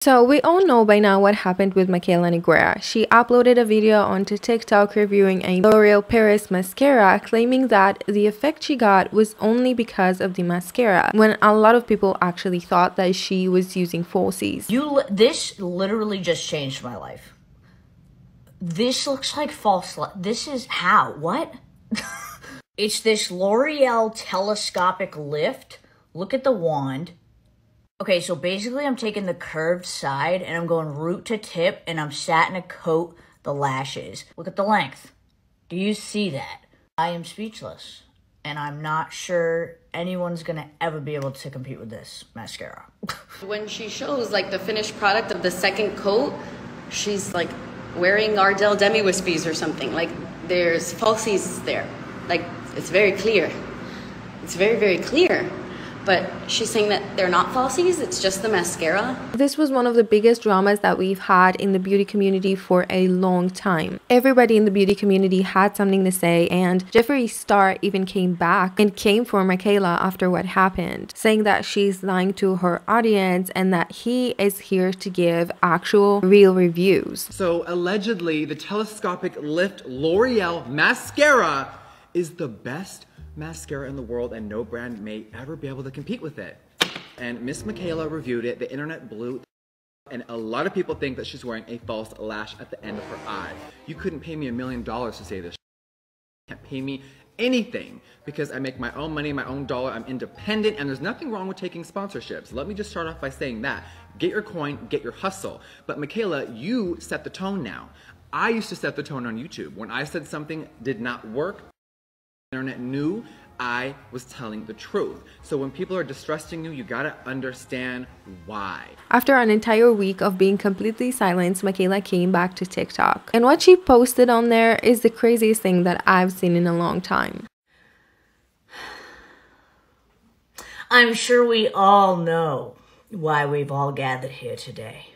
So we all know by now what happened with Mikayla Nogueria. She uploaded a video onto TikTok reviewing a L'Oreal Paris mascara, claiming that the effect she got was only because of the mascara, when a lot of people actually thought that she was using falsies. This literally just changed my life. This looks like false. This is how? What? It's this L'Oreal telescopic lift. Look at the wand. Okay, so basically I'm taking the curved side and I'm going root to tip and I'm starting to coat the lashes. Look at the length. Do you see that? I am speechless. And I'm not sure anyone's gonna ever be able to compete with this mascara. When she shows like the finished product of the second coat, she's like wearing Ardell Demi Wispies or something. Like there's falsies there. Like it's very clear. It's very, very clear. But she's saying that they're not falsies, it's just the mascara. This was one of the biggest dramas that we've had in the beauty community for a long time. Everybody in the beauty community had something to say, and Jeffree Star even came back and came for Mikayla after what happened, saying that she's lying to her audience and that he is here to give actual real reviews. So allegedly, the telescopic lift L'Oreal mascara is the best mascara in the world, and no brand may ever be able to compete with it. And Miss Mikayla reviewed it, the internet blew, and a lot of people think that she's wearing a false lash at the end of her eye. You couldn't pay me $1 million to say this. You can't pay me anything because I make my own money, my own dollar, I'm independent, and there's nothing wrong with taking sponsorships. Let me just start off by saying that. Get your coin, get your hustle. But Mikayla, you set the tone now. I used to set the tone on YouTube. When I said something did not work, the internet knew I was telling the truth. So when people are distrusting you, you gotta understand why. After an entire week of being completely silenced, Mikayla came back to TikTok. And what she posted on there is the craziest thing that I've seen in a long time. I'm sure we all know why we've all gathered here today.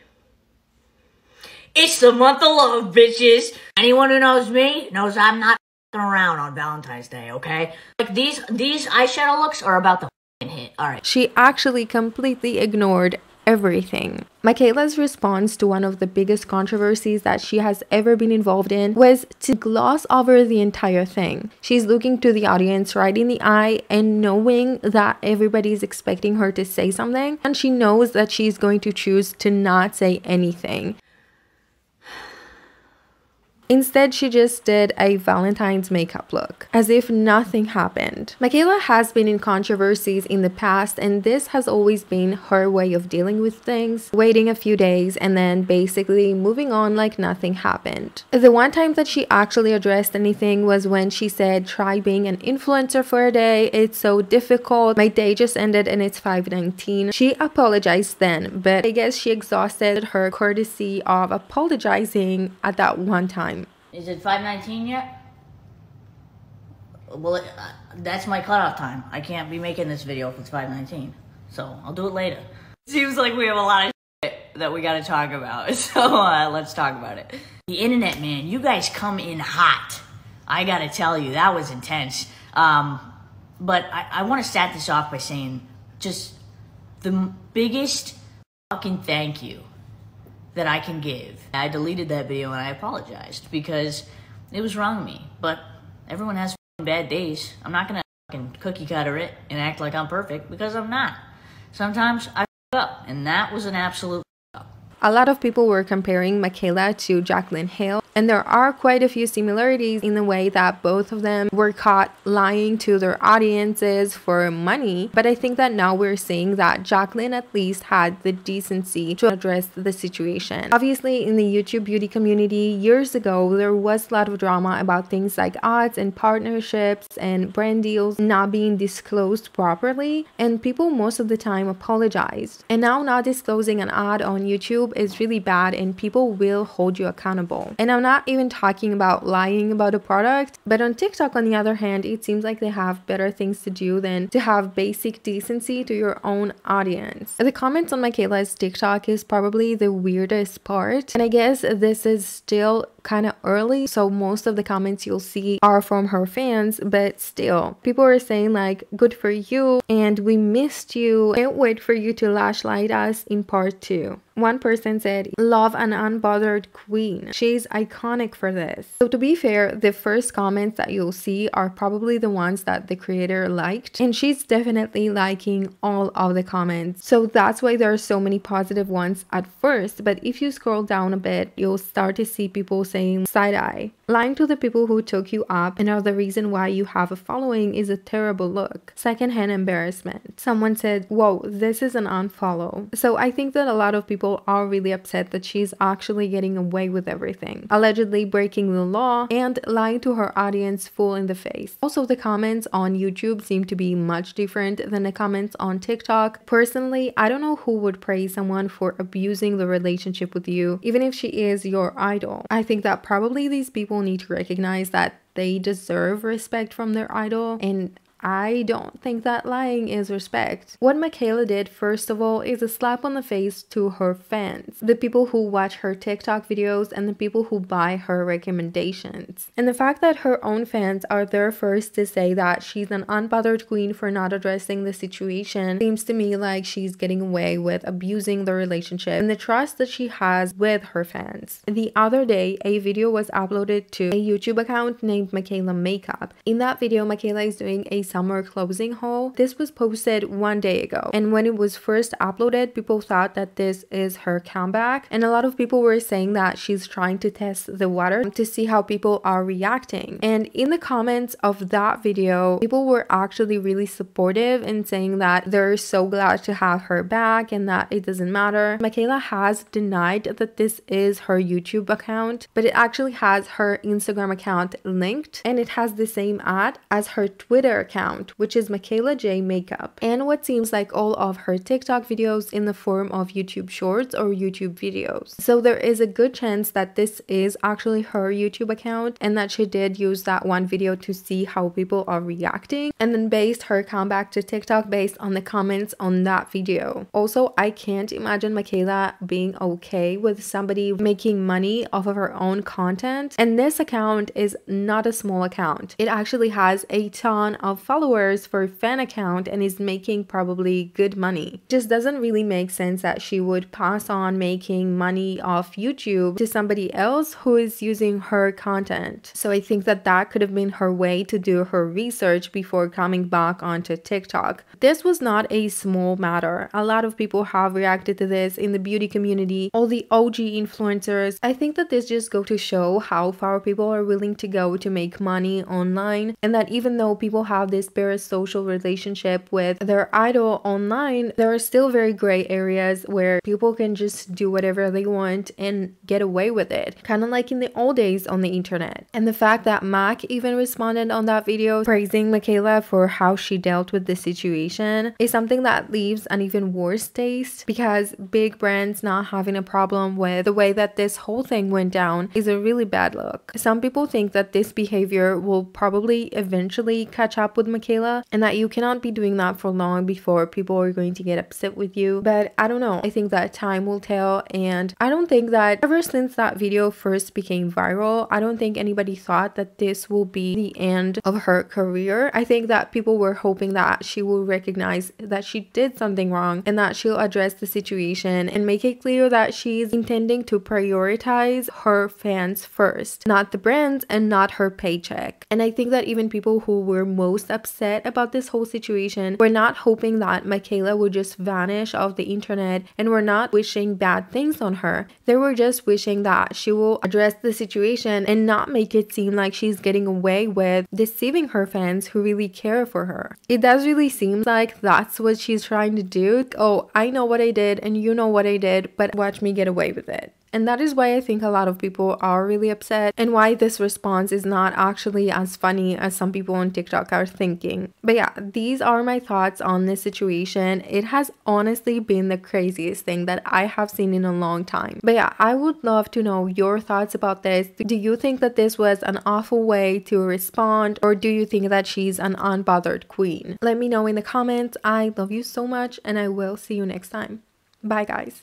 It's the month of love, bitches. Anyone who knows me knows I'm not around on Valentine's Day, okay? Like these eyeshadow looks are about the hit. All right. She actually completely ignored everything. Mikayla'S response to one of the biggest controversies that she has ever been involved in was to gloss over the entire thing. She's looking to the audience right in the eye and knowing that everybody's expecting her to say something, and she knows that she's going to choose to not say anything. Instead, she just did a Valentine's makeup look, as if nothing happened. Mikayla has been in controversies in the past, and this has always been her way of dealing with things, waiting a few days and then basically moving on like nothing happened. The one time that she actually addressed anything was when she said, "Try being an influencer for a day, it's so difficult, my day just ended and it's 5:19. She apologized then, but I guess she exhausted her courtesy of apologizing at that one time. Is it 5:19 yet? Well, that's my cutoff time. I can't be making this video if it's 5:19. So I'll do it later. Seems like we have a lot of shit that we gotta talk about. So let's talk about it. The internet, man, you guys come in hot. I gotta tell you, that was intense. But I want to start this off by saying just the biggest fucking thank you that I can give. I deleted that video and I apologized because it was wrong of me. But everyone has bad days. I'm not gonna fucking cookie cutter it and act like I'm perfect because I'm not. Sometimes I up, and that was an absolute up. A lot of people were comparing Mikayla to Jaclyn Hill, and there are quite a few similarities in the way that both of them were caught lying to their audiences for money. But I think that now we're seeing that Jaclyn at least had the decency to address the situation. Obviously, in the YouTube beauty community years ago, there was a lot of drama about things like ads and partnerships and brand deals not being disclosed properly, and people most of the time apologized. And now not disclosing an ad on YouTube is really bad, and people will hold you accountable. And I'm not even talking about lying about a product, but on TikTok, on the other hand, it seems like they have better things to do than to have basic decency to your own audience. The comments on Mikayla'S TikTok is probably the weirdest part, and I guess this is still kind of early, so most of the comments you'll see are from her fans, but still, people are saying like, good for you, and we missed you, can't wait for you to Lashlight us in part 2. One person said, love an unbothered queen. She's iconic for this. So to be fair, the first comments that you'll see are probably the ones that the creator liked, and she's definitely liking all of the comments. So that's why there are so many positive ones at first, but if you scroll down a bit, you'll start to see people saying side-eye. Lying to the people who took you up and are the reason why you have a following is a terrible look. Secondhand embarrassment. Someone said, whoa, this is an unfollow. So I think that a lot of people are really upset that she's actually getting away with everything, allegedly breaking the law and lying to her audience full in the face. Also, the comments on YouTube seem to be much different than the comments on TikTok. Personally, I don't know who would praise someone for abusing the relationship with you, even if she is your idol. I think that probably these people need to recognize that they deserve respect from their idol, and I don't think that lying is respect. What Mikayla did, first of all, is a slap on the face to her fans, the people who watch her TikTok videos and the people who buy her recommendations. And the fact that her own fans are there first to say that she's an unbothered queen for not addressing the situation seems to me like she's getting away with abusing the relationship and the trust that she has with her fans. The other day, a video was uploaded to a YouTube account named Mikayla Makeup. In that video, Mikayla is doing a summer closing haul. This was posted 1 day ago, and when it was first uploaded, people thought that this is her comeback, and a lot of people were saying that she's trying to test the water to see how people are reacting. And in the comments of that video, people were actually really supportive and saying that they're so glad to have her back and that it doesn't matter. Mikayla has denied that this is her YouTube account, but it actually has her Instagram account linked, and it has the same ad as her Twitter account, which is Mikayla J Makeup, and what seems like all of her TikTok videos in the form of YouTube shorts or YouTube videos. So there is a good chance that this is actually her YouTube account and that she did use that one video to see how people are reacting and then based her comeback to TikTok based on the comments on that video. Also, I can't imagine Mikayla being okay with somebody making money off of her own content, and this account is not a small account. It actually has a ton of followers for a fan account and is making probably good money. It just doesn't really make sense that she would pass on making money off YouTube to somebody else who is using her content. So I think that that could have been her way to do her research before coming back onto TikTok. This was not a small matter. A lot of people have reacted to this in the beauty community, all the OG influencers. I think that this just goes to show how far people are willing to go to make money online, and that even though people have this parasocial relationship with their idol online, there are still very gray areas where people can just do whatever they want and get away with it, kind of like in the old days on the internet. And the fact that Mac even responded on that video praising Mikayla for how she dealt with the situation is something that leaves an even worse taste, because big brands not having a problem with the way that this whole thing went down is a really bad look. Some people think that this behavior will probably eventually catch up with Mikayla and that you cannot be doing that for long before people are going to get upset with you, but I don't know. I think that time will tell, and I don't think that ever since that video first became viral, I don't think anybody thought that this will be the end of her career. I think that people were hoping that she will recognize that she did something wrong and that she'll address the situation and make it clear that she's intending to prioritize her fans first, not the brands and not her paycheck. And I think that even people who were most upset about this whole situation were not hoping that Mikayla would just vanish off the internet, and were not wishing bad things on her. They were just wishing that she will address the situation and not make it seem like she's getting away with deceiving her fans who really care for her. It does really seem like that's what she's trying to do. Oh, I know what I did and you know what I did, but watch me get away with it. And that is why I think a lot of people are really upset, and why this response is not actually as funny as some people on TikTok are thinking. But yeah, these are my thoughts on this situation. It has honestly been the craziest thing that I have seen in a long time. But yeah, I would love to know your thoughts about this. Do you think that this was an awful way to respond, or do you think that she's an unbothered queen? Let me know in the comments. I love you so much, and I will see you next time. Bye guys.